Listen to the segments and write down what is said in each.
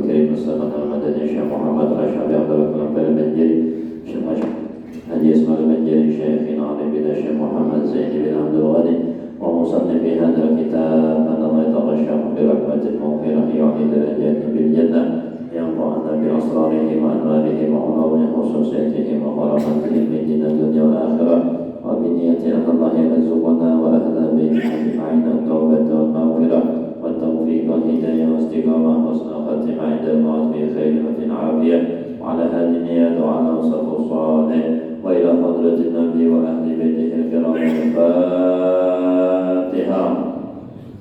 الكريم السلام المدني الشيخ محمد رشاد عبد الكريم المنجري الشيخ حجي اسماعيل المنجري شيخنا علي بن الشيخ محمد زين بن عبد الغني ومصنف هذا الكتاب أنما يتغشاهم برحمة المغفرة يعني درجات بالجنة ينفعنا بأسراره وأنواره وعلوم خصوصيته وغرامته من دين الدنيا والآخرة وبنية أن الله يرزقنا وأهل بيته أجمعين التوبة والمغفرة والتوفيق والهداية والاستقامة وحسن الخاتمة عند الموت في خير وفي عافية وعلى هذه النيات وعلى وصف الصالح وإلى حضرة النبي وأهل بيته الكرام الفاتحة.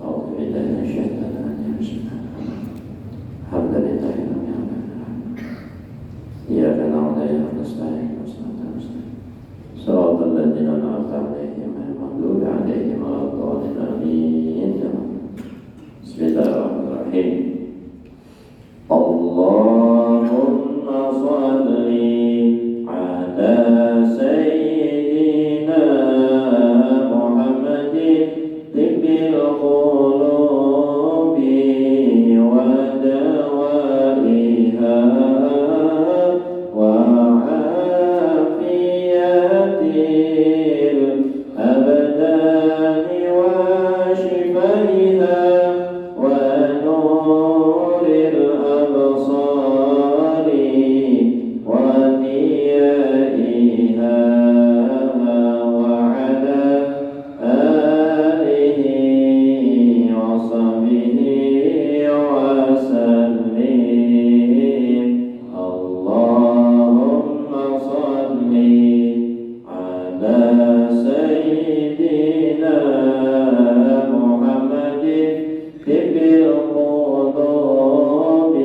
أعوذ بالله من الشيطان الرجيم. بسم الله الحمد لله رب العالمين إياك نعبد وإياك نستعين صراط الذين أنعمت عليهم غير المغضوب عليهم ولا الضالين آمين. بسم الله الرحمن الرحيم. اللهم صل على سيدنا محمد طب القلوب ودوائها وعافية الأبدان وشفائها ونور الأبصار وضيائها وعلى آله وصحبه وسلم. اللهم صل على سيدنا محمد طب القلوب ودوائها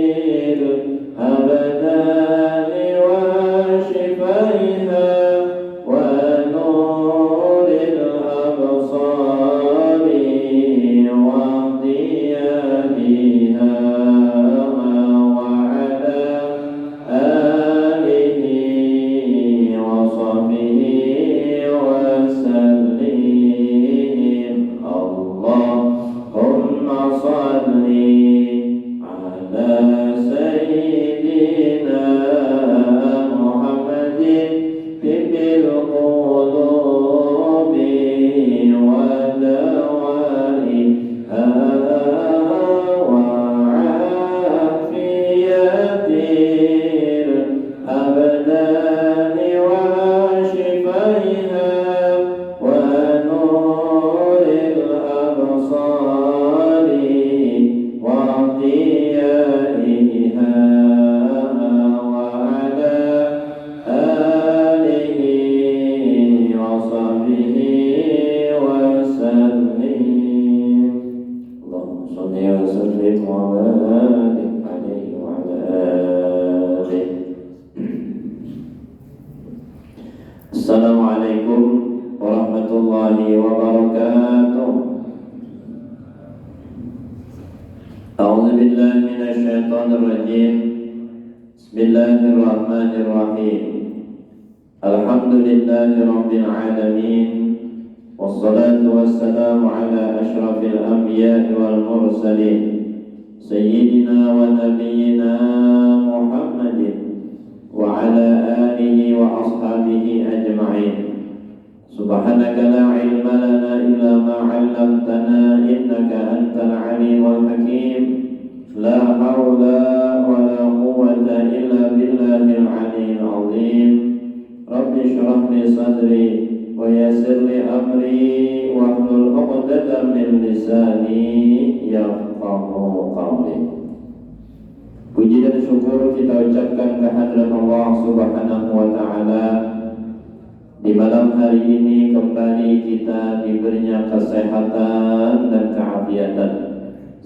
وعافية الأبدان وشفائها ونور الأبصار وضيائها وعلى آله وصحبه وسلم. اللهم صل على سيدنا محمد طب القلوب ودوائها وعافية الأبدان وشفائها ونور الأبصار وضيائها وعلى آله وصحبه وسلم. اللهم صل وسلم وبارك عليه وعلى آله. Assalamualaikum warahmatullahi wabarakatuh. A'udzu billahi minasyaitonir rajim. Bismillahirrahmanirrahim. Alhamdulillahi rabbil alamin. Wassalatu wassalamu ala asyrafil anbiya'i wal mursalin sayyidina wa nabiyyina Muhammadin wa ala alihi wa ashabihi ajma'in. Subhanaka la ilma lana illa ma 'allamtana innaka antal alimul hakim. La haula wa la quwwata illa billahil aliyyil azim. Rabbi shrah li sadri wa yassir li amri wahlul 'uqdatam min lisani yafqahu qawli. Puji dan syukur kita ucapkan kehadirat Allah Subhanahu wa taala. Di malam hari ini kembali kita diberinya kesehatan dan keafiatan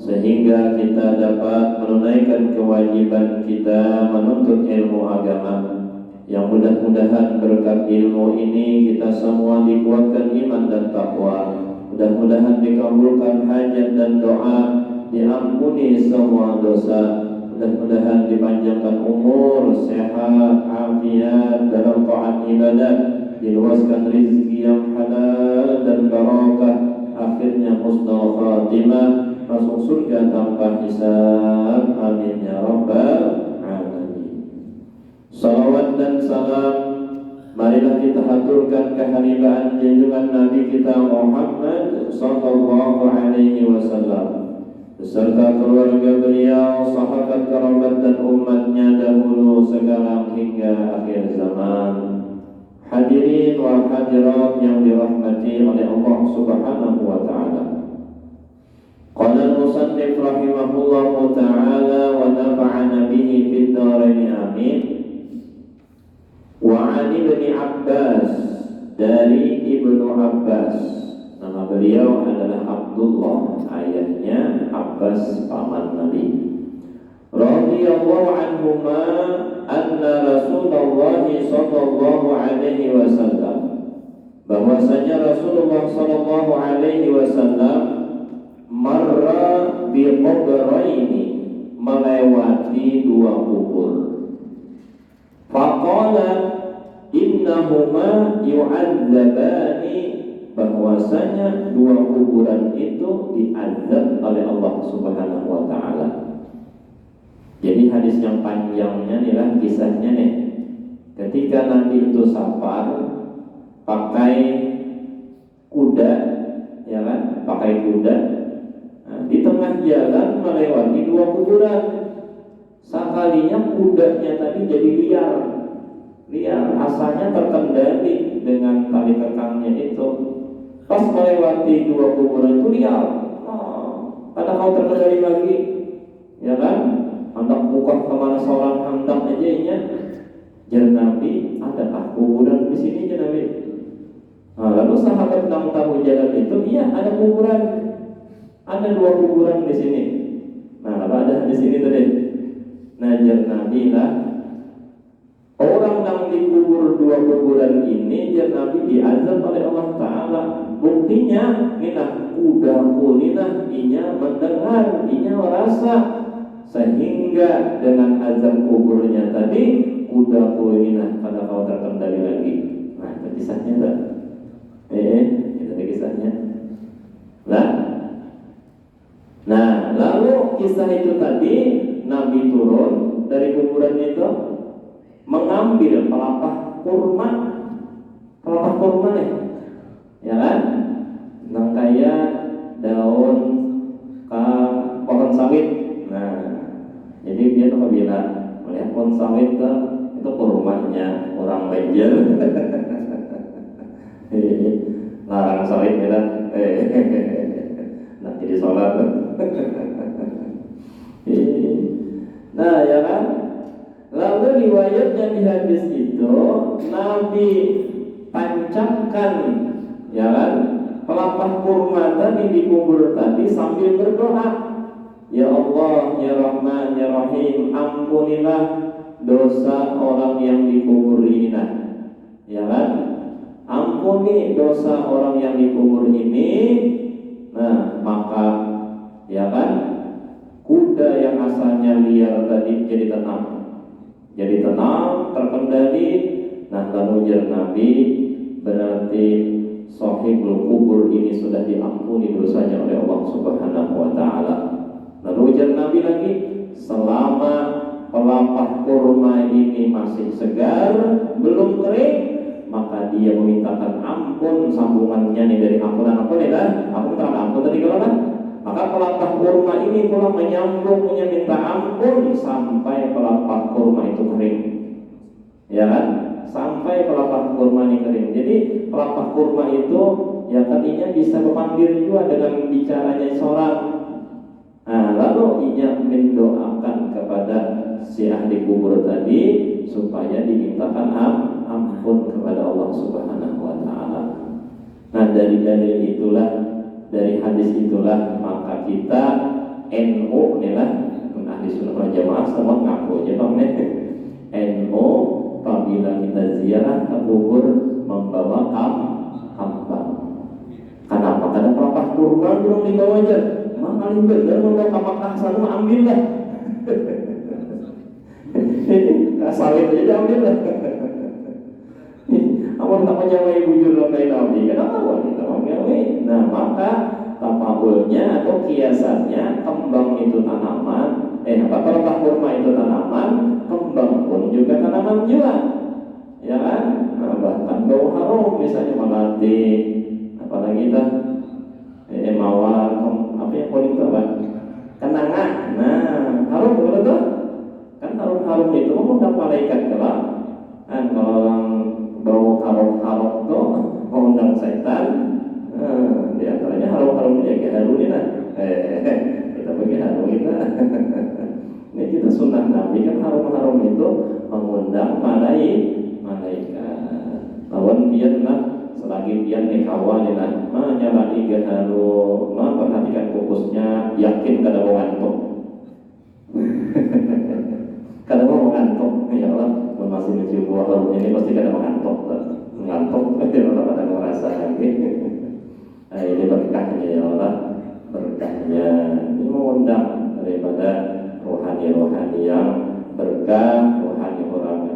sehingga kita dapat menunaikan kewajiban kita menuntut ilmu agama. Yang mudah-mudahan berkat ilmu ini kita semua dikuatkan iman dan takwa. Mudah-mudahan dikabulkan hajat dan doa, diampuni semua dosa. Mudah-mudahan dipanjangkan umur, sehat, afiat dalam taat ibadah, diluaskan rezeki yang halal dan barakah, akhirnya husnul khatimah, masuk surga tanpa hisab. Amin ya rabbal alamin. Salawat dan salam marilah kita haturkan kehadiran junjungan Nabi kita Muhammad sallallahu alaihi wasallam beserta keluarga beliau, sahabat, kerabat dan umatnya dahulu sekarang hingga akhir zaman. Hadirin wal hadirat yang dirahmati oleh Allah Subhanahu wa taala. Qala al-musannif rahimahullahu taala wa nafa'ana bihi fid dharain amin. Wa 'an Ibnu Abbas, dari Ibnu Abbas, nama beliau adalah Abdullah, ayahnya Abbas paman Nabi. Radhiyallahu anhuma anna Rasulullah sallallahu alaihi wasallam, bahwasanya Rasulullah sallallahu alaihi wasallam marra bi qabraini, melewati dua kubur. Faqala innahuma yu'adzabani, bahwasanya dua kuburan itu diazab oleh Allah Subhanahu wa taala. Jadi hadis yang panjangnya nih lah kisahnya nih. Ketika Nabi itu safar pakai kuda, ya kan? Pakai kuda. Nah, di tengah jalan melewati dua kuburan. Sekalinya kudanya tadi jadi liar, asalnya terkendali dengan tali kekangnya itu. Pas melewati dua kuburan itu liar, karena kau terkendali lagi, ya kan? Hendak buka kemana seorang hendak aja nya. Jar Nabi, adakah kuburan di sini jar Nabi? Nah, lalu sahabat yang tahu jalan itu, iya ada kuburan, ada dua kuburan di sini. Nah, apa ada di sini tadi? Najar Nabi lah, orang yang dikubur dua kuburan ini, jar Nabi diazab oleh Allah Ta'ala. Buktinya, ninah kuda kulinah, inya mendengar, inya merasa, sehingga dengan azab kuburnya tadi, kuda kulinah pada kau terkendali lagi. Nah, itu kisahnya tak? Itu kisahnya. Nah, lalu kisah itu tadi, Nabi turun dari kuburan itu mengambil pelepah kurma nih, ya kan? Nang kaya daun pohon sawit. Nah, jadi dia apabila melihat pohon sawit itu kurmanya orang Banjar. Larang sawit ya kan? Nah, jadi sholat. Nah, ya kan? Lalu riwayatnya di hadis itu Nabi pancangkan, ya kan, pelepah kurma tadi di kubur tadi sambil berdoa, ya Allah, ya Rahman, ya Rahim, ampunilah dosa orang yang dikubur ini, ya kan? Ampuni dosa orang yang dikubur ini. Nah, maka, ya kan, kuda yang asalnya liar tadi jadi tenang, terkendali. Nah, lalu jar Nabi, berarti sahibul kubur ini sudah diampuni dosanya oleh Allah Subhanahu wa taala. Lalu jar Nabi lagi, selama pelepah kurma ini masih segar, belum kering, maka dia memintakan ampun. Sambungannya nih dari ampunan ampun tadi kalau kan, maka pelepah kurma ini pula menyambungnya minta ampun sampai pelepah kurma itu kering, ya kan? Sampai pelepah kurma ini kering. Jadi pelepah kurma itu ya tadinya bisa memanggil juga dengan bicaranya seorang. Nah, lalu ia mendoakan kepada si ahli kubur tadi supaya dimintakan ampun kepada Allah Subhanahu wa taala. Nah, dari dalil itulah, dari hadis itulah, maka kita NU nih lah, ahli sunnah wal jamaah sama ngaku aja bang nih. NU apabila kita ziarah ke kubur membawa kambang. Kenapa? Karena pelepah kurma belum dibawa aja. Paling benar membawa kapak sana ambil lah. Sawit aja ambil lah. Amun tak menjawab bujur lokai nabi, kenapa wanita mengawi? Nah maka tapaulnya atau kiasannya kembang itu tanaman, pelepah kurma itu tanaman, kembang pun juga tanaman juga, ya kan? Nah, bahkan bau harum misalnya melati, apalagi kita mawar, apa yang paling tepat? Kenangan. Nah harum betul kan, harum-harum itu mengundang malaikat kelak. Kan kalau orang bau harum-harum tuh mengundang setan. Di antaranya harum-harumnya kayak harum ini lah. Kita bagi harum kita. Ini kita sunnah Nabi kan harum-harum itu mengundang malaikat. Lawan biarlah selagi biar kawan ini lah. Nyala iga harum, perhatikan fokusnya, yakin kada mau ngantuk. Kada mau ngantuk, ya Allah, masih mencium buah harum ini pasti kada mau ngantuk, ya Allah, kada merasa lagi. Ini berkahnya ya Allah, berkahnya ini mengundang daripada rohani yang berkah,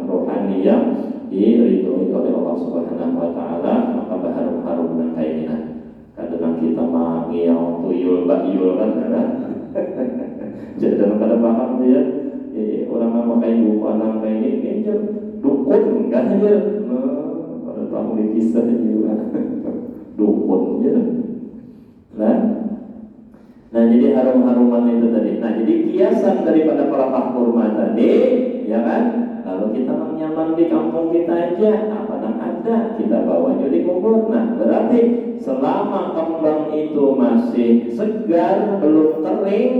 rohani yang diridhoi oleh Allah Subhanahu Wa Taala, maka berharum-harum dan kayak ini. Kadang kita mangiau tuyul bakyul kan, jadi dalam kada paham dia. Orang nama kayak buku anak kayak ini aja dukun kan aja, pada tahu di kisah juga dukun aja. Nah jadi harum-haruman itu tadi. Nah jadi kiasan daripada pelepah kurma tadi, ya kan? Lalu kita nyaman di kampung kita aja, apa yang ada kita bawa di kubur. Nah berarti selama kembang itu masih segar, belum kering,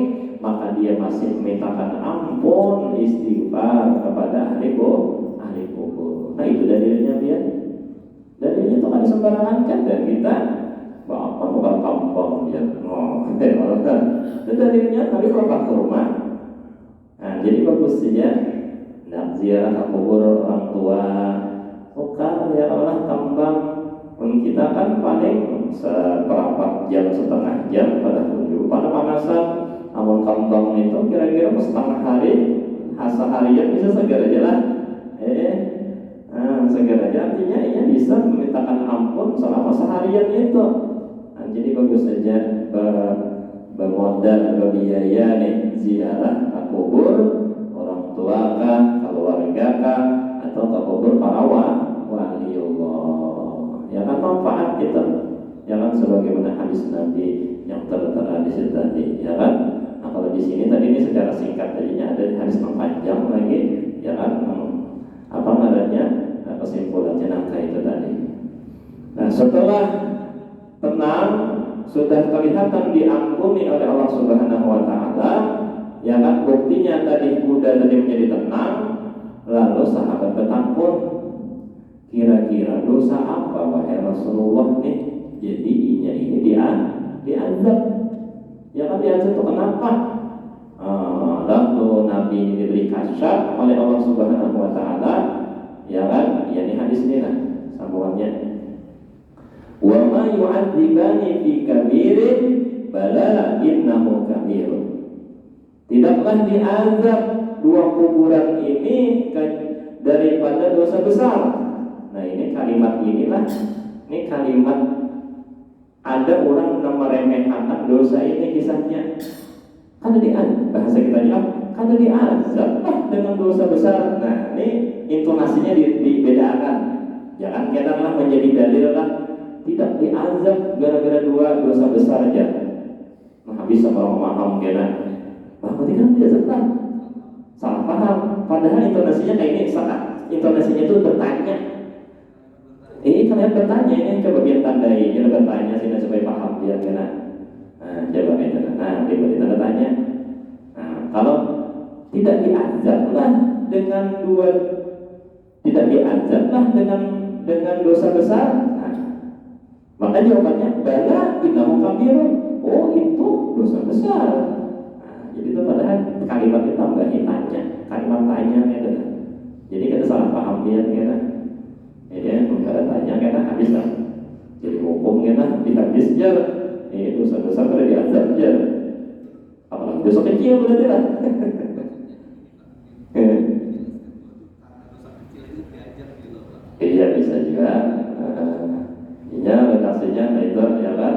maka dia masih memintakan ampun, istighfar kepada ahli kubur. Nah itu dalilnya dia. Dalilnya itu kan sembarangan kan, dan kita bapak bukan kampung ya. Itu dalilnya tapi pelepah kurma. Nah jadi bagus saja. Nah ziarah kubur orang tua, bukan ya Allah kembang. Kita kan paling seperempat jam, setengah jam pada kunjung pada panasan. Amun kembang itu kira-kira setengah hari, seharian bisa segar aja lah. Segar aja artinya ia bisa memintakan ampun selama seharian itu. Nah, jadi bagus saja bermodal berbiaya nih ziarah ke kubur orang tua kah, keluarga kah, atau ke kubur para wali Allah. Ya kan manfaat kita. Ya kan sebagaimana hadis Nabi yang tertera di situ tadi, ya kan? Nah kalau di sini tadi ini secara singkat tadinya ada di hadis yang panjang lagi, ya kan? Apa namanya kesimpulannya nangka itu tadi. Nah setelah tenang, sudah kelihatan diampuni oleh Allah Subhanahu Wa Taala, ya kan? Buktinya tadi kuda tadi menjadi tenang, lalu sahabat bertakun, kira-kira dosa apa wahai Rasulullah nih? Jadi ini diazab. Ya kan diazab itu kenapa? Lalu Nabi ini diberi kasyaf oleh Allah Subhanahu Wa Taala, ya kan? Ya ini hadis ini lah sambungannya. Wa ma yu'adzibani fi kabirin bala innahu kabirun. Tidaklah diazab dua kuburan ini daripada dosa besar. Nah ini kalimat inilah, ini kalimat ada orang yang meremehkan dosa ini kisahnya. Karena diazab, bahasa kita bilang, karena diazab dengan dosa besar. Nah ini intonasinya dibedakan. Jangan katakanlah menjadi dalil lah. Tidak diazab gara-gara dua dosa besar aja. Nah bisa orang paham kena. Berarti kan diazab lah. Salah paham. Padahal intonasinya kayak ini salah. Intonasinya itu bertanya. Ini kalian bertanya, ini coba biar tandai, kita bertanya sini supaya paham biar kena. Nah, coba itu. Nah, diberi tanda tanya. Nah, kalau tidak diazablah dengan dengan dosa besar. Nah, maka jawabannya bala innahu kabirun. Oh, itu dosa besar. Nah, jadi itu padahal kalimat itu tambahin tanya, kalimat tanya itu. Jadi kita salah paham biar kena. Ya, kalau tanya karena habis lah. Jadi hukum kena di habis je. Dosa-dosa pada diazab je. Apalagi dosa kecil berarti lah. Iya bisa juga. itu, ya kan?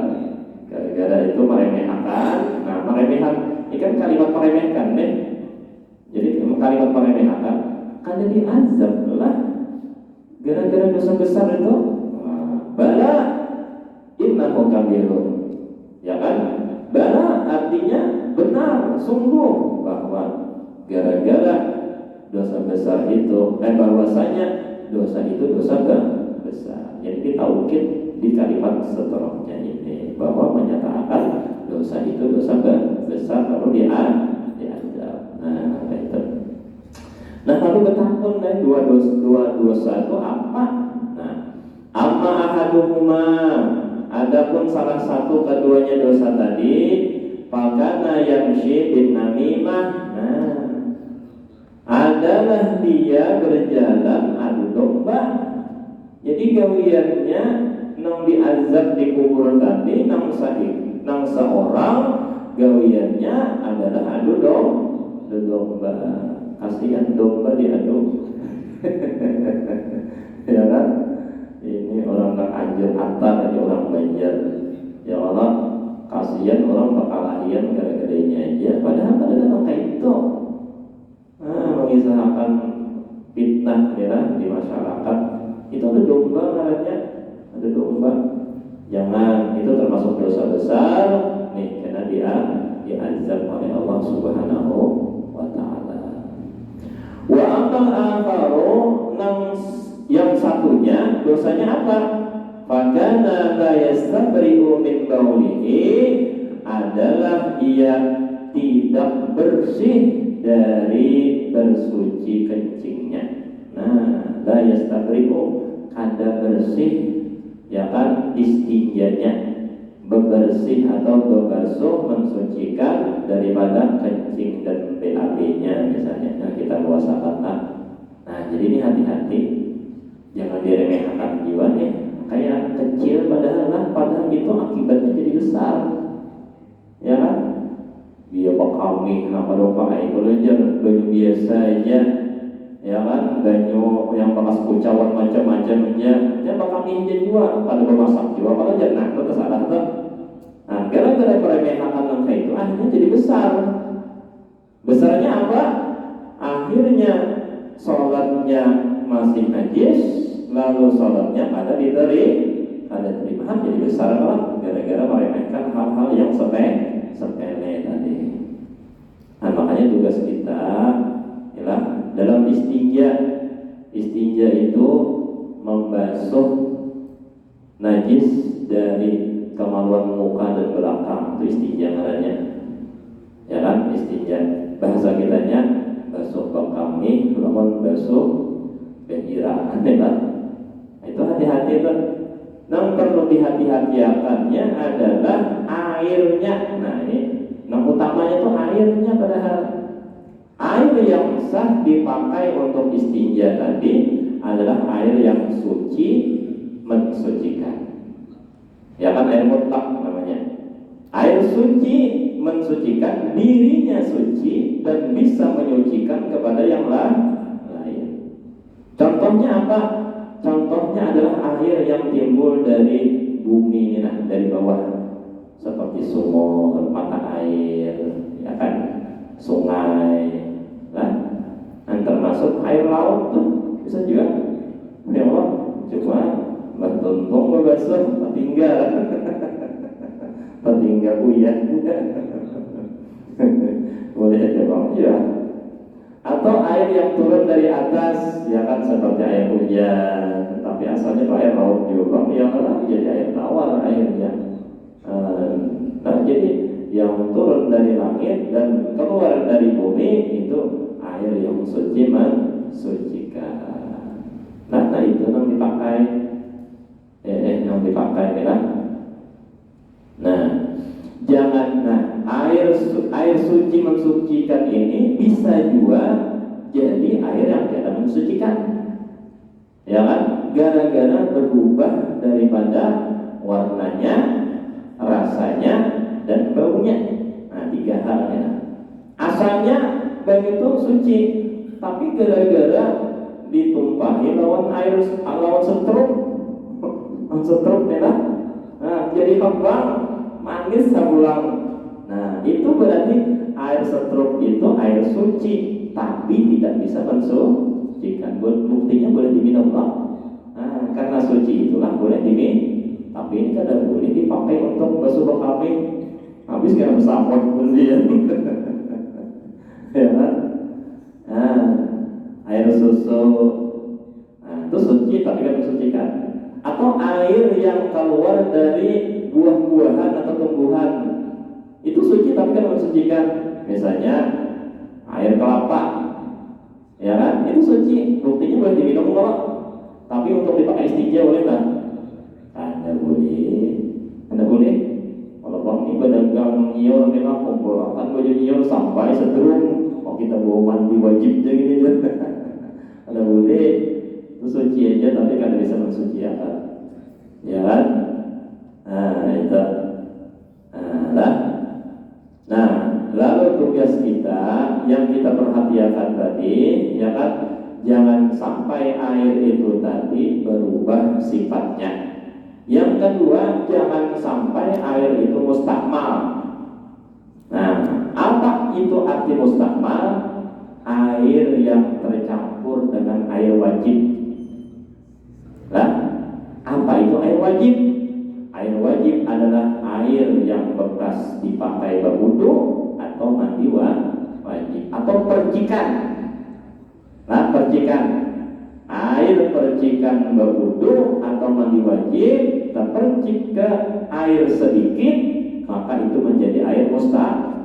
Gara-gara itu meremehkan. Nah, meremehkan ini kan kalimat meremehkan deh. Jadi kalimat meremehkan kan jadi azab lah. Gara-gara dosa besar itu, bala innahu kabirun. Ya kan? Bala artinya benar, sungguh bahwa gara-gara dosa besar itu, bahwasanya dosa itu dosa besar. Jadi taukid di kalimat seterusnya ini bahwa menyatakan dosa itu dosa besar lalu diazab. Nah, itu. Nah, lalu betapun dua dosa itu apa? Nah, amma ahaduhuma, adapun salah satu keduanya dosa tadi, fakana yamshi bin namimah. Nah, adalah dia berjalan adu domba. Jadi gawiannya nang diazab di kubur tadi nang seorang gawiannya adalah adu domba. Kasihan domba diadu. Ya kan? Ini orang tak anjir atar aja orang Banjar. Ya Allah, kasihan orang bakalahian gara-gara ini aja. Padahal ada orang kayak itu. Mengisahkan fitnah ya di masyarakat. Itu ada domba namanya, ada domba. Jangan, itu termasuk dosa besar nih, karena dia diazab oleh Allah Subhanahu wa taala. Wa amal akharu, yang satunya dosanya apa? Fakana la yastabri'u min baulihi, adalah ia tidak bersih dari bersuci kencingnya. Nah, la yastabri'u kada bersih, ya kan, istinjanya, bebersih atau berbasuh, mensucikan daripada kencing dan BAB-nya misalnya. Nah, kita puasakan. Nah, jadi ini hati-hati, jangan diremehkan jiwa nih. Kayak kecil padahal itu akibatnya jadi besar, ya kan? Dia kami apa lupa kalau baju biasa aja, ya kan? Baju yang bekas kucawan macam-macam aja, ya kami aja juga pada bermasak juga kalau jangan itu salah tuh. Nah, gara-gara meremehkan langkah itu akhirnya jadi besar. Besarnya apa? Akhirnya sholatnya masih najis, lalu sholatnya ada terima, jadi besar lah gara-gara meremehkan hal-hal yang sepele tadi. Nah, makanya tugas kita ialah dalam istinja itu membasuh najis dari kemaluan muka dan belakang, itu istinja namanya, ya kan? Istinja bahasa kitanya basuh kami, namun basuh benjira, kan? Itu hati-hati tuh. Yang perlu dihati-hatikannya adalah airnya. Nah, ini yang utamanya itu airnya, padahal air yang sah dipakai untuk istinja tadi adalah air yang suci, mensucikan. Ya kan, air mutlak namanya. Air suci mensucikan, dirinya suci dan bisa menyucikan kepada yang lain. Contohnya apa? Contohnya adalah air yang timbul dari bumi, nah, dari bawah, seperti sumur, mata air, ya kan, sungai, nah, dan termasuk air laut tuh bisa juga. Ya Allah, cuma bertuntung berbasuh, tinggal uyan. Boleh aja bang, ya. Atau air yang turun dari atas, ya kan, seperti air hujan, tapi asalnya itu air laut juga, ya kan, jadi air tawar airnya. Nah, jadi yang turun dari langit dan keluar dari bumi itu air yang suci, mensucikan. Nah itu yang dipakai, yang dipakai, ya. Nah, jangan, air suci mensucikan ini bisa juga jadi air yang tidak mensucikan, ya kan? Gara-gara berubah daripada warnanya, rasanya, dan baunya. Nah, 3 hal ya. Asalnya begitu suci, tapi gara-gara ditumpahi lawan setrum ya, jadi kembang manis sabulang. Nah, itu berarti air setruk itu air suci, tapi tidak bisa mensucikan. Buktinya boleh diminum loh. Nah, karena suci itulah boleh diminum. Tapi ini kadang boleh dipakai untuk basuh kambing. Habis kira bersambut pun dia. Ya kan? Nah, air susu, nah, itu suci tapi kan mensucikan. Atau air yang keluar dari buah-buahan atau tumbuhan, itu suci tapi kan mensucikan. Misalnya air kelapa, ya kan? Itu suci, buktinya boleh diminum kok. Tapi untuk dipakai istinja boleh nggak? Anda boleh. Kalau bang ini pedagang nyiur nih lah, kumpulkan baju nyiur sampai setrum. Oh kita bawa mandi wajib aja gini aja. Anda boleh, itu suci aja tapi kan bisa mensucikan, ya kan? Nah itu, nah lalu tugas kita yang kita perhatikan tadi, ya kan? Jangan sampai air itu tadi berubah sifatnya. Yang kedua, jangan sampai air itu mustakmal. Nah, apa itu arti mustakmal? Air yang tercampur dengan air wajib. Nah, apa itu air wajib? Air wajib adalah air yang bekas dipakai berwudu atau mandi wajib atau percikan. Nah, percikan. Air percikan berwudu atau mandi wajib terpercik ke air sedikit, maka itu menjadi air mustakmal.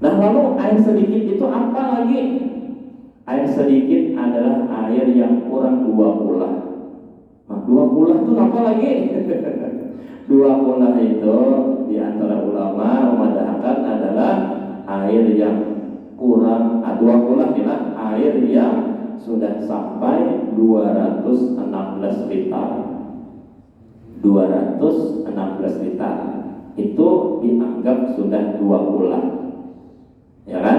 Nah, lalu air sedikit itu apa lagi? Air sedikit adalah air yang kurang 2 kulah. Nah, 2 kulah itu apa lagi? 2 kulah itu di antara ulama memadahkan adalah air yang kurang 2 kulah adalah air yang sudah sampai 216 liter. 216 liter itu dianggap sudah 2 kulah, ya kan?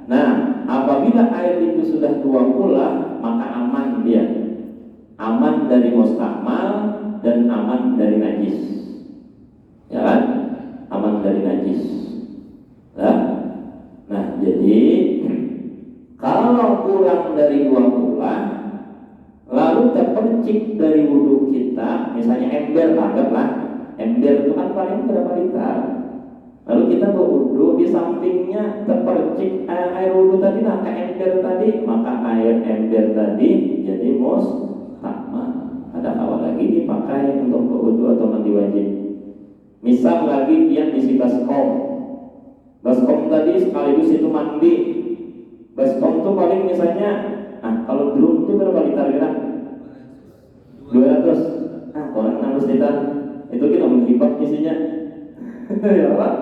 Nah, apabila air itu sudah 2 kulah, maka aman dia, aman dari mustakmal dan aman dari najis, ya kan? Aman dari najis. Nah, jadi kalau kurang dari 2 kulah, lalu terpercik dari wudhu kita, misalnya ember, anggaplah ember itu kan paling berapa liter. Lalu kita berwudhu, di sampingnya terpercik air wudhu tadi, nah ke ember tadi, maka air ember tadi jadi mustakmal. Ada awal lagi dipakai untuk berwudhu atau mandi wajib. Misal lagi dia isi baskom tadi sekaligus itu mandi. Baskom tuh paling misalnya, kalau drum tuh berapa liter kira? 200. Kurang 600 liter. Itu kita menghibat isinya. Ya Pak.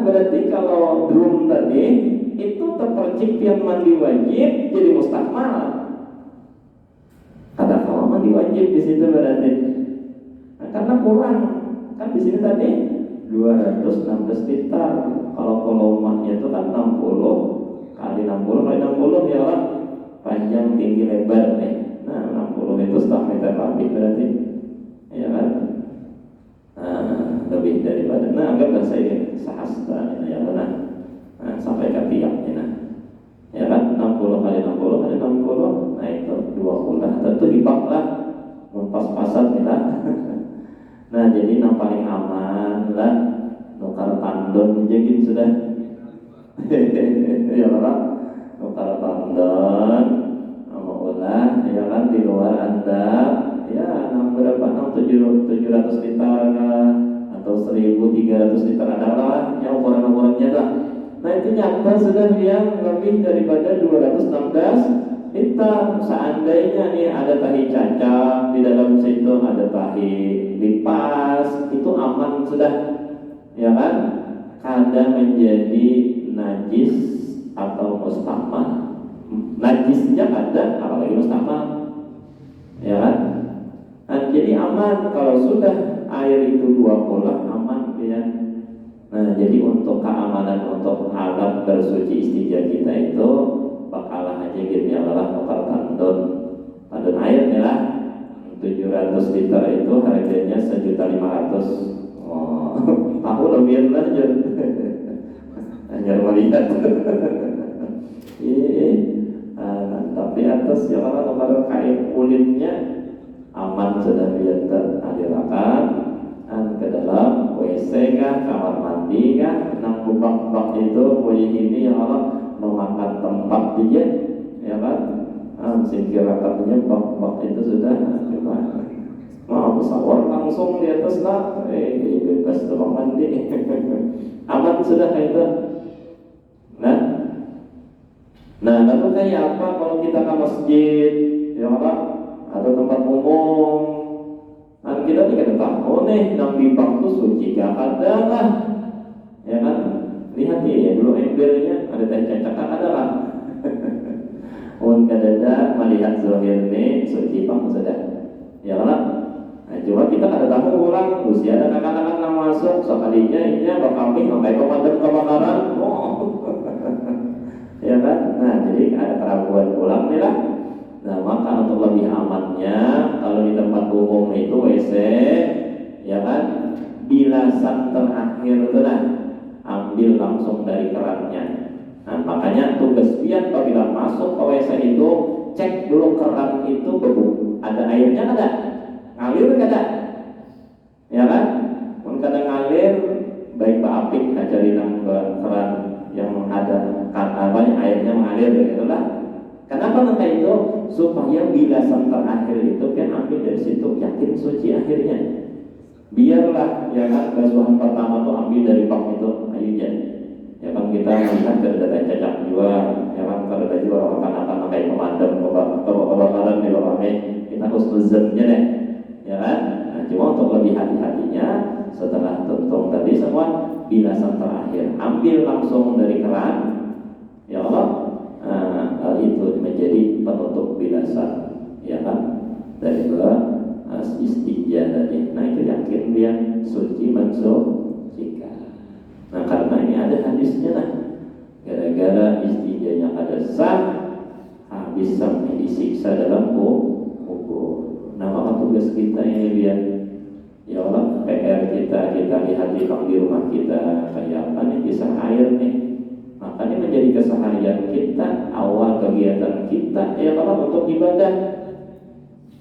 Berarti kalau drum tadi itu terpercik yang mandi wajib jadi mustakmal. Kata kalau mandi wajib di situ berarti. Karena kurang kan di sini tadi 216 liter. Kalau volumenya itu kan 60 kali 60 ya Pak. Panjang, tinggi, lebar nih. Nah, 60 itu setengah meter lebih berarti, ya kan? Lebih daripada. Nah, anggaplah saya ini sahasta, ya benar. Sampai ke tiap ini. Ya kan? 60 kali 60 kali 60. Nah, itu 2 kulah. Tentu dipaklah pas-pasan ya. Nah, jadi yang paling aman lah nukar tandon jadi sudah. Ya Pak. Nukar tandon ulah ya kan di luar Anda ya 700 liter atau 1.300 liter adalah yang ukuran-ukurannya lah. Nah itu nyata sudah yang lebih daripada 216 liter. Seandainya nih ada tahi cacat di dalam situ, ada tahi lipas, itu aman sudah, ya kan? Kadang menjadi najis atau mustakmal. Najisnya ada, apalagi mustakmal, ya kan? Nah, jadi aman kalau sudah air itu 2 kulah aman ya. Nah jadi untuk keamanan untuk alat bersuci istinja kita itu bakalah aja gitu ya, adalah nukar tandon air nih lah 700 300 liter itu harganya 1.500.000. Oh, aku lebih lanjut. Hanya melihat. Tapi atas yang nomor kain kulitnya aman sudah biasa alirakan ke dalam WC kah, kamar mandi kah, nang bak itu boleh ini yang Allah memakan tempat dia, ya kan? Singkirakannya bak itu sudah cuma mau pesawat langsung di atas lah, bebas tempat mandi, aman sudah itu. Nah, lalu kayak apa kalau kita ke masjid, ya kan? Atau tempat umum? Nah, kita tidak tahu nih, nang bibang itu suci gak ada lah, ya kan? Lihat ya, dulu embernya ada teh cacak ada lah. Mungkin ada melihat zahir nih suci bang sudah, ya kan? Nah, cuma kita ada tahu orang, usia ada kakak-kakak yang masuk sekalinya ini bakal kambing sampai pemadam kebakaran, ya kan? Nah, jadi ada keraguan pulang nih lah. Nah, maka untuk lebih amannya kalau di tempat umum itu WC, ya kan, bilasan terakhir itu ambil langsung dari kerannya. Nah, makanya tugas pian apabila masuk ke WC itu cek dulu keran itu beku, ada airnya ada, ngalir ada, ya kan? Mun kadang ngalir baik apik ajari nang keran yang ada airnya mengalir gitu lah. Kenapa nanti itu? Supaya bilasan terakhir itu kan ambil dari situ, yakin suci akhirnya. Biarlah ya kan basuhan pertama tuh ambil dari bak itu, ayo ya kan kita melihat ada cacak juga, ya kan ada juga akan pakai pemadam kebakaran di bawahnya, kita harus uzurnya deh, ya kan? Nah, cuma untuk lebih hati-hatinya setelah tuntung tadi semua bilasan terakhir ambil langsung dari keran, ya Allah. Itu menjadi penutup bilasan, ya kan, dari dua istinja tadi. Nah, itu yakin dia suci mensucikan. Nah, karena ini ada hadisnya lah, gara-gara istinjanya ada sah, habis sampai disiksa dalam kubur. Nah, maka tugas kita ini biar, ya Allah, PR kita lihat di rumah kita kayak apa nih, kisah air nih. Makanya menjadi keseharian kita, awal kegiatan kita, ya kalau untuk ibadah,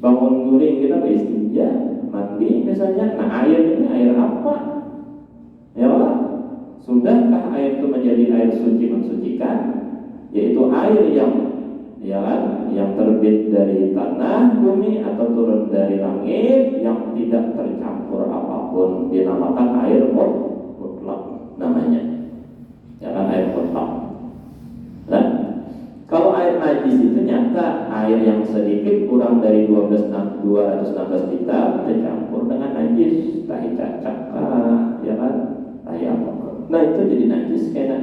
bangun guling kita beristinja, mandi misalnya. Nah, air ini air apa? Ya Allah, sudahkah air itu menjadi air suci mensucikan? Yaitu air yang, ya kan, yang terbit dari tanah, bumi atau turun dari langit, yang tidak tercampur apapun, dinamakan air mutlak namanya. Ya kan, air mutlak. Nah, kalau air najis itu nyata air yang sedikit kurang dari 216 liter tercampur dengan najis, tahi cacak, ya kan, tahi apa. Nah, itu jadi najis kena.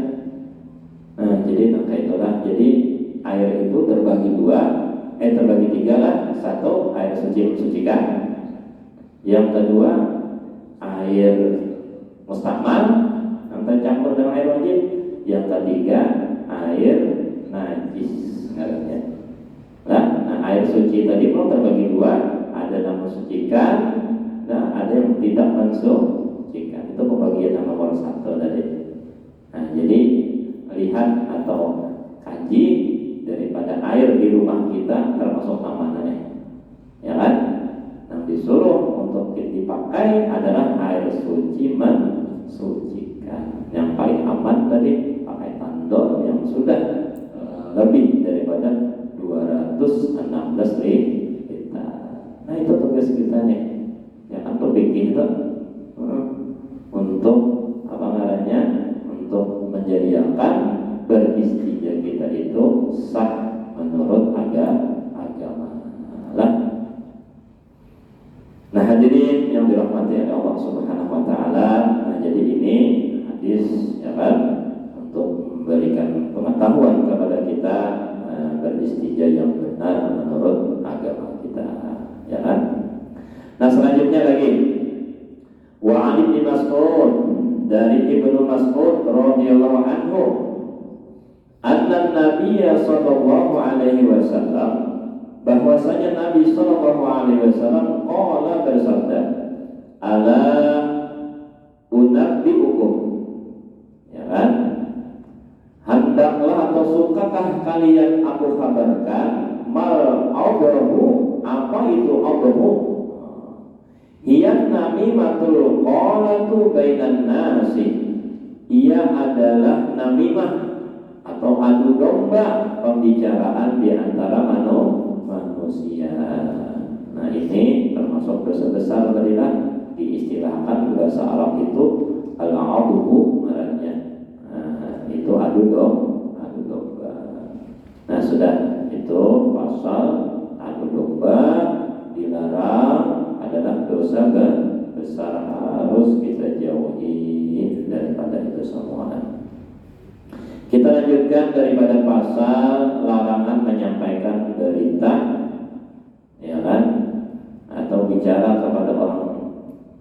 Nah, jadi maka itulah. Jadi air itu terbagi tiga lah. Satu, air suci mensucikan. Yang kedua, air mustakmal yang tercampur dengan air wajib. Yang ketiga, air najis ngarannya. Nah, air suci tadi belum terbagi dua, ada yang mensucikan, nah ada yang tidak mensucikan. Itu pembagian yang nomor satu tadi. Nah, jadi lihat atau kaji daripada air di rumah kita termasuk amanannya, ya kan? Yang disuruh untuk dipakai adalah air suci mensucikan. Yang paling aman tadi pakai tandon yang sudah lebih daripada 216 liter. Nah, itu tugas kita nih, ya kan, berpikir itu untuk apa namanya, untuk menjadikan beristinja kita itu sah menurut agama lah. Nah, hadirin yang dirahmati oleh Allah Subhanahu wa taala. Nah, jadi ini hadis, ya kan, untuk memberikan pengetahuan kepada kita beristinja yang benar menurut agama kita, ya kan. Nah, selanjutnya lagi wa Ibnu Mas'ud, dari Ibnu Mas'ud radhiyallahu anhu, anna Nabiy sallallahu alaihi wasallam, bahwasanya Nabi Shallallahu Alaihi Wasallam qala bersabda, ala unabbiukum, ya kan, hendaklah atau sukakah kalian aku kabarkan mal adahu, apa itu adahu? Hiya namimatul qalatu bainan nasi, ia adalah namimah atau adu domba pembicaraan di antara manusia. Nah ini termasuk dosa besar tadilah, diistilahkan bahasa Arab itu al-aduhu maranya. Nah, itu adu domba. Nah sudah, itu pasal adu domba dilarang, adalah dosa besar, harus kita jauhi daripada itu semua. Kita lanjutkan daripada pasal larangan menyampaikan berita, ya kan, atau bicara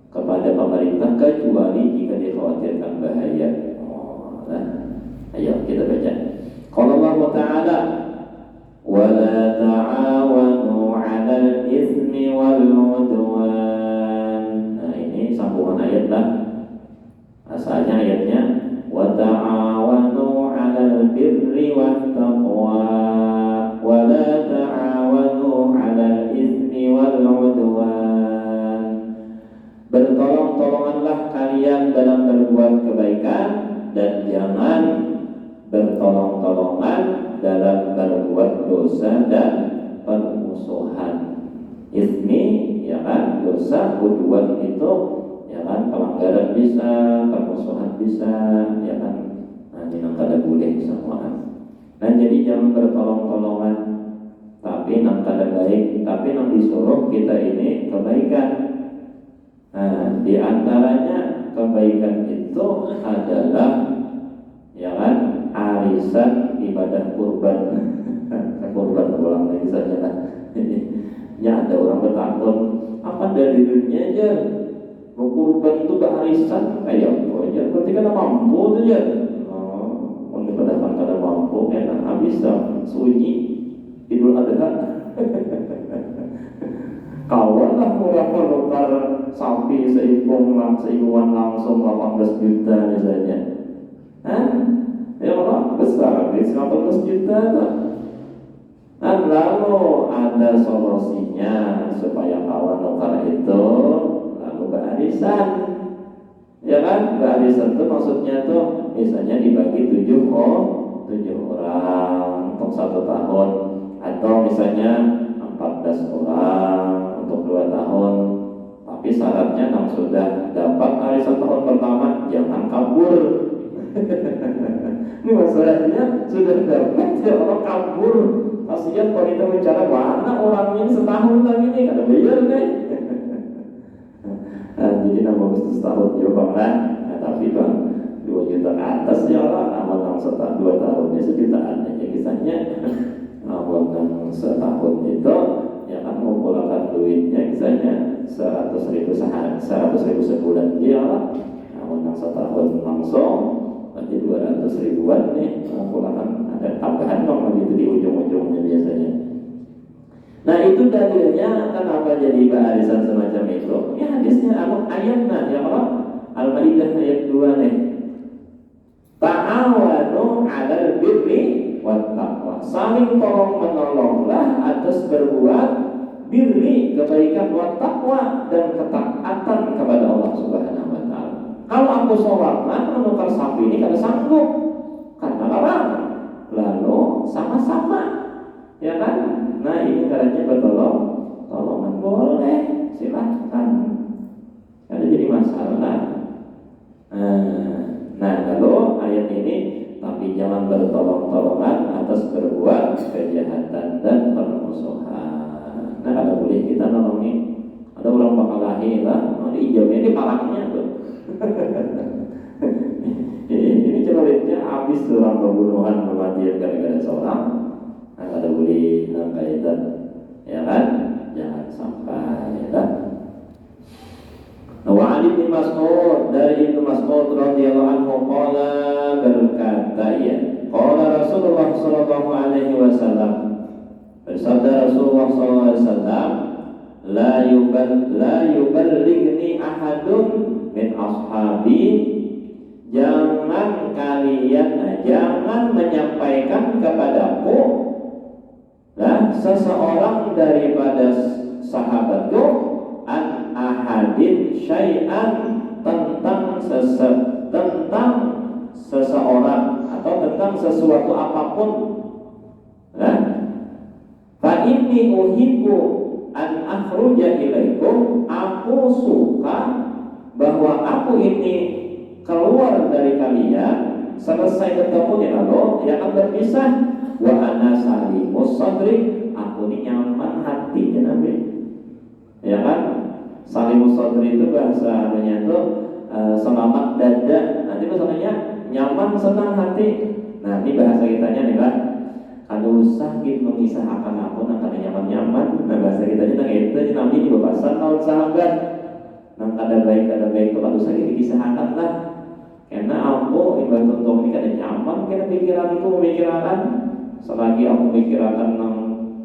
kepada pemerintah kecuali jika dikhawatirkan bahaya. Ayo kita baca. Qala Allah Ta'ala, wala ta'awanu 'alal itsmi wal 'udwan. Nah ini sambungan ayat lah. Asalnya ayatnya wa ta'awanu 'alal birri wat taqwa wa la ta'awanu 'alal itsmi wal 'udwan. Bertolong-tolonganlah kalian dalam berbuat kebaikan dan jangan bertolong-tolongan dalam berbuat dosa dan permusuhan. Ismi, ya kan, dosa, udwan itu, ya kan, pelanggaran bisa, permusuhan bisa, ya kan. Nah ini kada boleh semua. Nah jadi jangan bertolong-tolongan, tapi nang kada baik, tapi nang disuruh kita ini kebaikan. Nah di antaranya kebaikan itu adalah, ya kan, arisan ibadah kurban. Kurban ulang lagi saja lah. Ya ada orang bertakon, apa dalilnya aja? Kurban itu kearisan kayak apa aja? Berarti kan mampu tu ya. Oh, ibadah kan kada mampu, enak habis sunyi Idul Adha. Kawan lah orang menukar sapi seikuan langsung 18 juta misalnya. Ya Allah, besar di 18 juta tak? Dan lalu ada solusinya supaya kawan nukar itu lalu bearisan, ya kan? Bearisan itu maksudnya tuh misalnya dibagi 7 orang untuk 1 tahun, atau misalnya 14 orang untuk 2 tahun. Tapi syaratnya yang sudah dapat arisan tahun pertama jangan kabur. Ini masalahnya sudah dapat ya orang kabur. Kasihan kalau kita bicara mana orang ini setahun lagi nih kada bayar nih. Jadi nama bagus setahun ya bang lah. Nah, tapi bang 2 juta ke atas ya orang amal yang setahun 2 tahunnya sejutaan aja kisahnya. Amal yang setahun itu ya kan mengumpulkan duitnya kisahnya 100.000 sehari, 100.000 sebulan dia lah. Amal yang setahun langsung berarti 200 ribuan nih mengumpulkan, ada tambahan dong begitu di ujung-ujungnya biasanya. Nah itu dalilnya kenapa jadi barisan semacam itu? Ya hadisnya ayatnya ya Allah, Al-Maidah ayat 2 nih. Ta'awanu 'alal birri wat taqwa. Saling tolong menolonglah atas berbuat birri, kebaikan, wat taqwa, dan ketaatan kepada Allah Subhanahu wa taala. Kalau aku sholat menukar sapi ini kada sanggup karena larang, lalu sama-sama, ya kan? Nah ini caranya tolongan boleh, silahkan, ada jadi masalah. Nah lalu ayat ini, tapi jangan bertolong-tolongan atas berbuat kejahatan dan permusuhan. Nah kada boleh kita nolongin, ada orang bakal lahir lah, diijauhnya di palangnya tuh. Ini ceritanya habis orang pembunuhan kematian gara-gara seorang. Nah kada boleh kaitan, ya kan? Jangan sampai, ya kan? Wa Ali bin Mas'ud, dari Ibnu Mas'ud radhiyallahu anhu qala, berkata ya, qala Rasulullah sallallahu alaihi wasallam, Sabda Rasulullah SAW, la yuballighni ahadun min ashabi, jangan menyampaikan kepadaku seseorang daripada sahabatku an ahadin syai'an, tentang seseorang atau tentang sesuatu apapun. Fa inni uhibbu an akhruja ilaikum, aku suka bahwa aku ini keluar dari kalian, selesai ketemu di lalu yang akan berpisah. Wa ana salimus sadri, aku ini nyaman hati ya Nabi. Ya kan? Salimus sadri itu bahasa artinya itu selamat dada. Nanti maksudnya nyaman senang hati. Nah, ini bahasa kitanya nih kan. Kalau usah gitu mengisahkan aku nang kada nyaman-nyaman. Nah, bahasa kitanya nang itu Nabi di bapasan tahun sahabat. Nang kada baik itu kalau usah dikisahkan lah. Karena aku ibarat contoh ini kada nyaman karena pikiranku memikirkan. Selagi aku memikirkan nang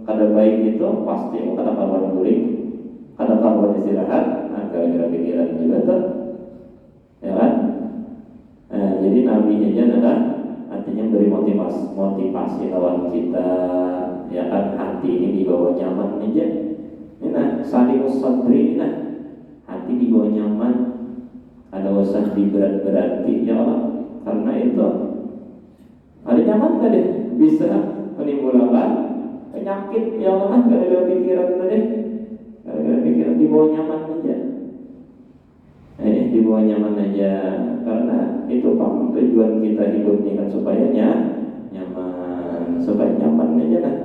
kada baik itu, pasti aku kada karuan guring, kada karuan istirahat. Nah, gara-gara pikiran juga tuh, ya kan? Jadi Nabi aja adalah artinya beri motivasi lawan kita, ya kan? Hati ini dibawa nyaman aja. Ini nah, salimus sadri ini nah, hati dibawa nyaman. Ada usah diberat-berati ya Allah, karena itu ada nyaman tadi bisa menimbulkan penyakit ya Allah, gara-gara pikiran tadi, gara-gara pikiran dibawa nyaman aja. Dibawa nyaman aja, karena itu Pak, tujuan kita hidup ini kan supaya nyaman, supaya nyaman aja lah.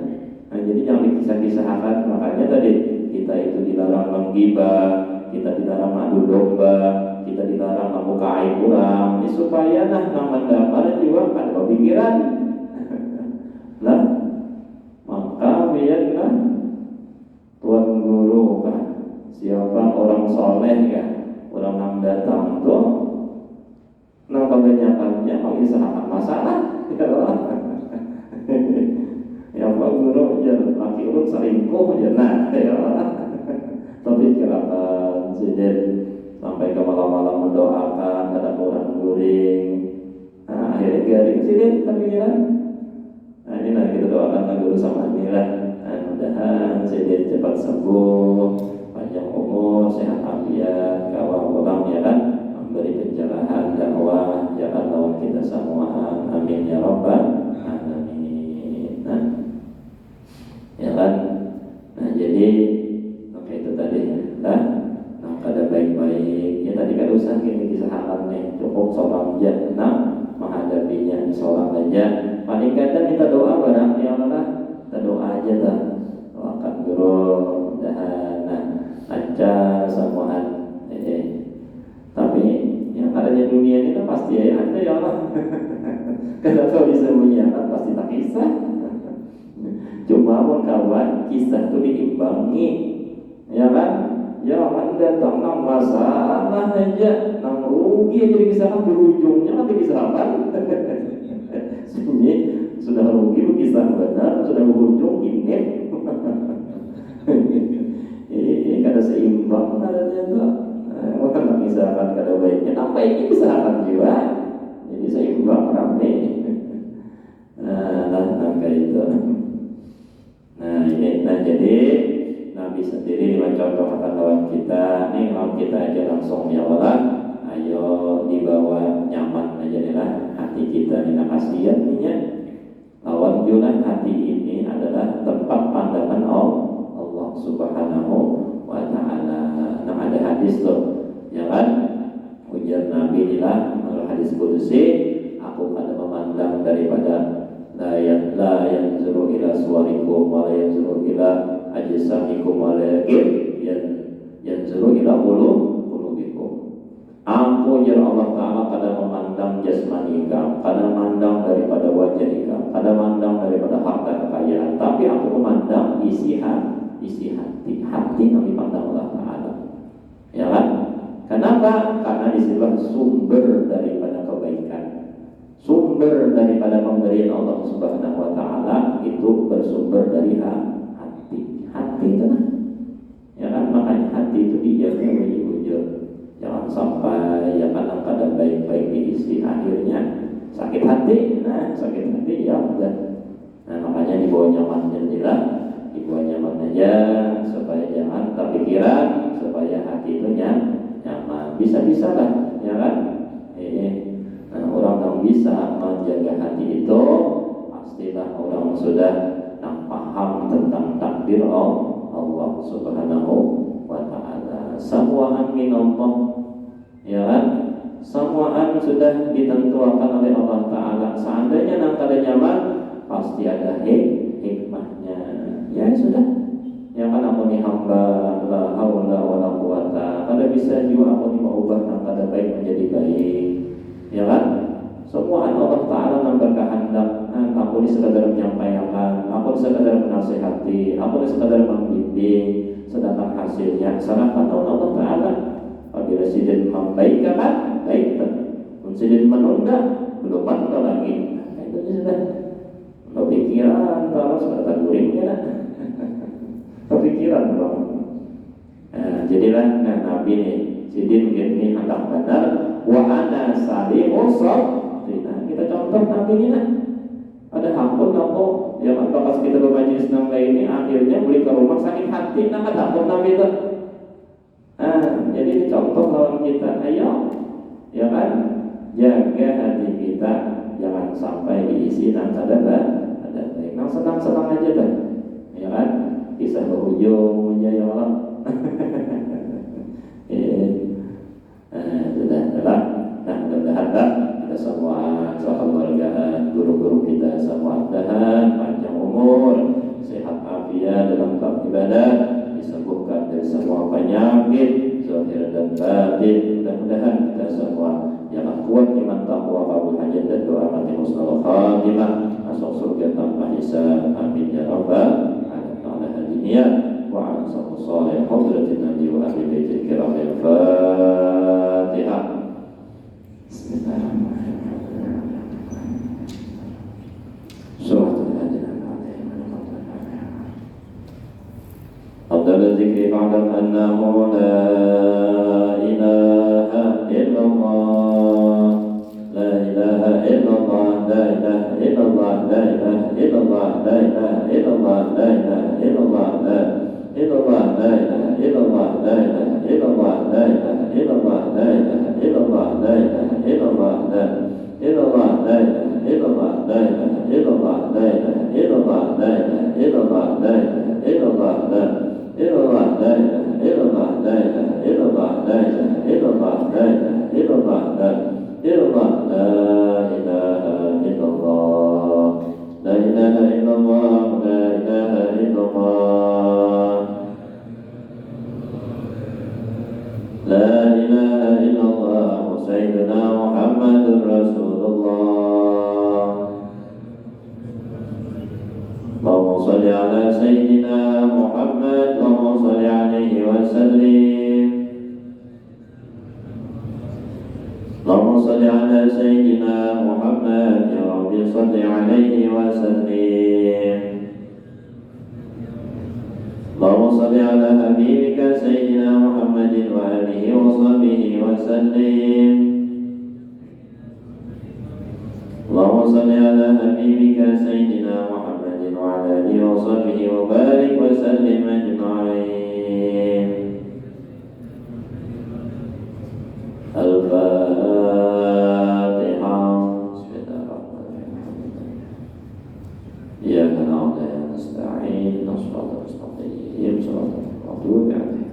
Nah, jadi jangan dikisah-kisahkan. Makanya tadi kita itu dilarang menggibah, kita dilarang adu domba, kita dilarang membuka aib orang. Ini supaya nang mendapatkan juga kan pikiran. Lah, maka biarlah Tuan Guru kan, siapa orang soleh kan, orang yang datang tuh, nah kebanyakannya mengisahkan masalah. Ya Pak Guru, ya laki ulun selingkuh ya, nah ya. Tapi kirakan sidin sampai ke malam-malam mendoakan kada kurang guring. Nah, akhirnya garing sidin pikiran. Nah, ini lah kita doakan Guru sama inilah. Mudah-mudahan sidin cepat sembuh, panjang umur, sehat afiat, kawal ulang ya kan, memberi pencerahan dakwah ya kan lawan kita semua. Amin ya rabbal alamin. Nah, ya kan. Nah, jadi maka itu tadi lah. Nah, kada baik-baik. Ya tadi kada usah gini disahakan nih, cukup sholat aja. Nah, menghadapinya sholat aja. Paling kadang kita doa barang ya Allah, kita doa aja dah. Doakan Guru mudahan lancar semuaan. Tapi yang adanya dunia ini kan pasti ada ya Allah. Kalau bisa menyiapkan pasti tak kisah. Cuma kawan kisah itu diimbangi, ya kan? Jangan datang nang masalah aja, nang rugi aja dikisahkan, berujungnya nanti kisahkan. Sini sudah rugi kisah benar, sudah berujung ini. Ini kada seimbang adanya tuh. Maka nggak kisahkan kada baiknya, apa ini kisahkan juga. Jadi seimbang rame. Nah kayak itu. Nah ini, jadi Nabi sendiri mencontohkan lawan kita. Nih lawan kita aja langsung ya Allah, ayo dibawa nyaman aja lah hati kita ini. Kasihan nih lawan juga hati ini adalah tempat pandangan Allah Subhanahu wa Ta'ala. Nah ada hadis tuh ya kan, ujar Nabi inilah hadis qudsi, aku kada memandang daripada la yanzuru ila suwarikum wa la yanzuru ila ajsamikum walakin yanzuru ila qulubikum. Aku jar Allah Ta'ala kada memandang jasmani kamu, kada memandang daripada wajah kamu, kada memandang daripada harta kekayaan, tapi aku memandang isi hati yang dipandang Allah Ta'ala. Ya kan? Kenapa? Karena disitulah sumber daripada kebaikan, sumber daripada pemberian Allah Subhanahu wa Ta'ala itu bersumber dari hati. hati itu nah. Ya kan, makanya hati itu dijaga bujur. Jangan sampai ya kadang-kadang baik-baik diisi akhirnya sakit hati. Nah, sakit hati ya udah. Nah, makanya dibawa nyaman jadilah, dibawa nyaman aja supaya jangan terpikiran, supaya hati itu nyaman. Bisa-bisa lah, ya kan? Nah, orang yang bisa menjaga hati itu pastilah orang sudah paham tentang takdir Allah Subhanahu wa ta'ala. Samu'an minallah, ya kan? Samu'an sudah ditentukan oleh Allah Ta'ala. Seandainya nangkada nyaman, pasti ada hikmahnya. Ya sudah. Ya kan, aku ni hamba la haula wala quwata. Kada bisa juga aku ni mengubah nangkada baik menjadi baik. Ya kan? Semua Allah Ta'ala yang berkehendak. Aku ini sekadar menyampaikan, aku ini sekadar menasihati, aku ini sekadar membimbing. Sedangkan hasilnya serahkan Allah Ta'ala. Apabila sidin membaikkan, baikkan. Sidin menunda, belum menunda lagi. Itu sudah. Kepikiran terus kata guringnya. Kepikiran belum. Jadilah Nabi nih. Sidin gini hendak benar. Wa ana salihu sabrina. Kita contoh Nabi ini nah. Ada hampun aku ya kan, pas kita bermajlis nangka ini akhirnya beli ke rumah sakit hati, nah ada hampun Nabi itu. Jadi contoh lawan kita, ayo ya kan, jaga hati kita jangan sampai diisi dan ada baik. Nah, senang-senang aja dah, ya kan, kisah berujung aja ya Allah. Sudah. Nah, mudah-mudahan kita semua keluarga, guru-guru kita semua mudahan panjang umur, sehat afiat dalam ibadah, disembuhkan dari semua penyakit zahir dan batin. Mudah-mudahan kita semua yang kuat iman taqwa, qabul hajat dan doa mati husnul khatimah, masuk surga tanpa hisab. Amin ya rabbal alamin. Wa ala salih hadratin nabi wa ahli baitil kiram. Al-Fatihah. أفضل الذكر فاعلم أنه لا إله إلا الله لا إله إلا الله لا إله إلا الله لا إله إلا الله لا إله إلا الله لا إله إلا الله لا إلا الله لا إله إلا الله لا إله إلا الله لا إله إلا الله لا إله إلا الله لا إله إلا الله لا إلا الله لا إله إلا الله لا إله إلا الله لا إله إلا الله لا إله إلا الله لا إله إلا الله لا إلا الله لا إله إلا الله لا إله إلا الله لا إله إلا الله لا إله إلا الله لا إلا الله لا إله إلا الله لا إله إلا الله لا إله إلا الله لا إله إلا الله سيدنا محمد رسول الله. اللهم صل على سيدنا محمد اللهم صل عليه وسلم. اللهم صل على سيدنا محمد يا رب صل عليه وسلم. اللهم صل على حبيبك سيدنا محمد وآله وصحبه وسلم. اللهم صل على حبيبك سيدنا محمد وعلى آله وصحبه وبارك وسلم أجمعين. الفاتحة. بسم الله الرحمن الرحيم. إياك نعبد وإياك نستعين صراط المستقيم صراط المغضوب عليهم.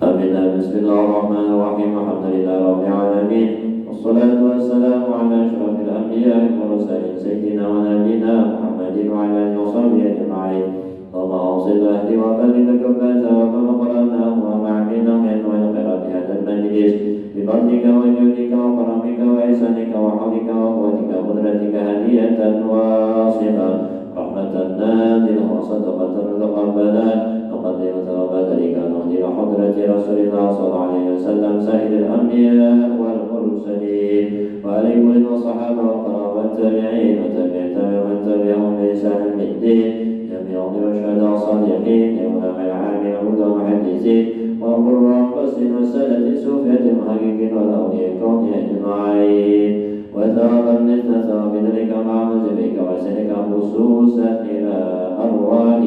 آمين. بسم الله الرحمن الرحيم. الحمد لله رب العالمين والصلاة والسلام على أشرف الأنبياء والمرسلين سيدنا ونبينا محمد وعلى آله وصحبه أجمعين. اللهم أوصل أهلي وبلغك البأس وما قرأناه وما عملنا من والخيرات هذا المجلس بفضلك وجودك وكرمك وإحسانك وحولك وقوتك وقدرتك هدية واصلة رحمة نازلة وصدقة تقبلا وقدم ثواب ذلك نهدي حضرة رسول الله صلى الله عليه وسلم سائر الأنبياء والمرسلين وعلى كل الصحابة وقرابة التابعين وتابع من تبعهم بإحسان الدين. الأنبياء والشهداء الصالحين العلماء العاملين والهدى والمحدثين والقراء والقسم والسادة الصوفية المحققين والأولياء الكون أجمعين وثوابا مثل ثواب ذلك مع مذهبك وسنك خصوصا إلى أرواح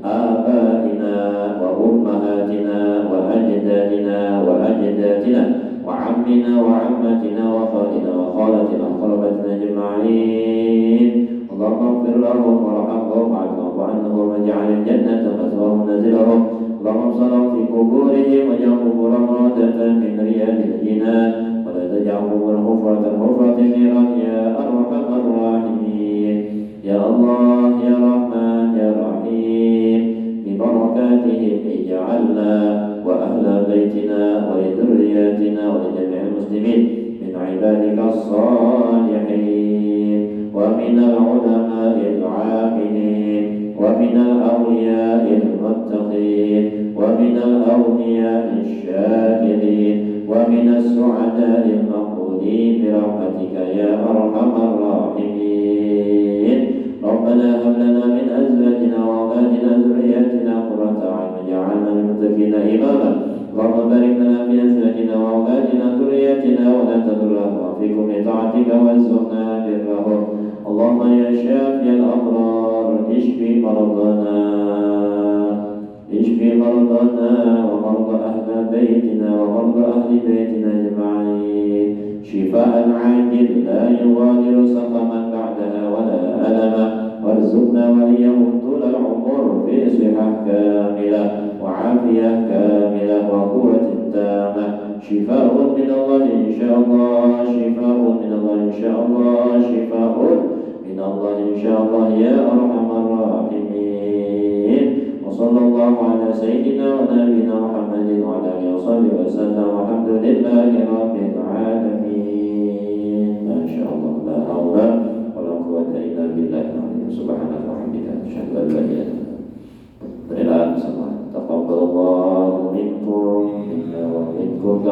آبائنا وأمهاتنا وأجدادنا وعمنا وعمتنا وخالنا وخالتنا وقربتنا أجمعين اللهم اغفر لهم وارحمهم واعف عنهم واجعل الجنة مثواهم ونزلهم اللهم صلوا في قبورهم واجعل قبورهم روضة من رياض الجنان ولا تجعل قبورهم حفرة النيران يا أرحم الراحمين يا الله يا رحمن يا رحيم ببركاتهم اجعلنا وأهل بيتنا ولذرياتنا ولجميع المسلمين من عبادك الصالحين ومن العلماء العاملين ومن الأولياء المتقين ومن الأولياء الشاكرين ومن السعداء المقبولين برحمتك يا أرحم الراحمين ربنا هب لنا من أزواجنا وأولادنا ذرياتنا قرة أعين واجعلنا للمتقين إماما اللهم بارك لنا في أزواجنا وأولادنا ذرياتنا ولا تضرهم وفقهم لطاعتك وارزقنا برهم اللهم يا شافي الأمراض اشفي مرضانا ومرضى أهل بيتنا ومرضى أهل بيتنا أجمعين شفاء عاجل لا يغادر سقما بعدها ولا ألما وارزقنا وإياهم طول العمر في صحة كاملة وعافية كاملة وقوة تامة شفاء من الله إن شاء الله شفاء من الله إن شاء الله شفاء من الله إن شاء الله يا أرحم الراحمين وصلى الله على سيدنا ونبينا محمد وعلى آله وصحبه وسلم والحمد لله رب العالمين ما شاء الله لا حول ولا قوة إلا بالله سبحانك وبحمدك أشهد أن لا إله إلا أنت